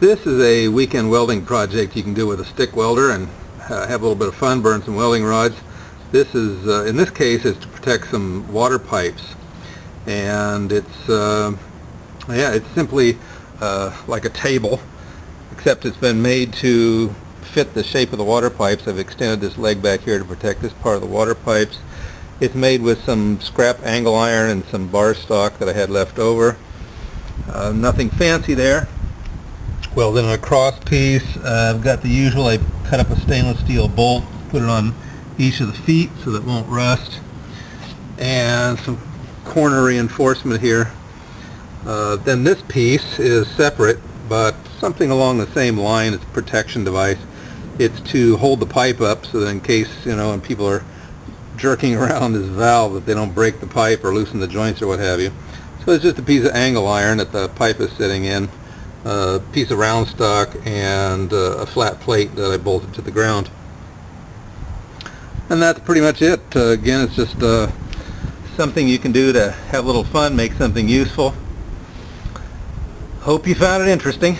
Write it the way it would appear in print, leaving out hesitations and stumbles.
This is a weekend welding project you can do with a stick welder and have a little bit of fun, burn some welding rods. This is, in this case, is to protect some water pipes, and it's simply like a table, except it's been made to fit the shape of the water pipes. I've extended this leg back here to protect this part of the water pipes. It's made with some scrap angle iron and some bar stock that I had left over. Nothing fancy there. Well, then a cross piece, I've got the usual. I cut up a stainless steel bolt, put it on each of the feet so that it won't rust, and some corner reinforcement here. Then this piece is separate, but something along the same line. It's a protection device. It's to hold the pipe up so that in case, when people are jerking around this valve, that they don't break the pipe or loosen the joints or what have you. So it's just a piece of angle iron that the pipe is sitting in, a piece of round stock, and a flat plate that I bolted to the ground. And that's pretty much it. Again, it's just something you can do to have a little fun, make something useful. Hope you found it interesting.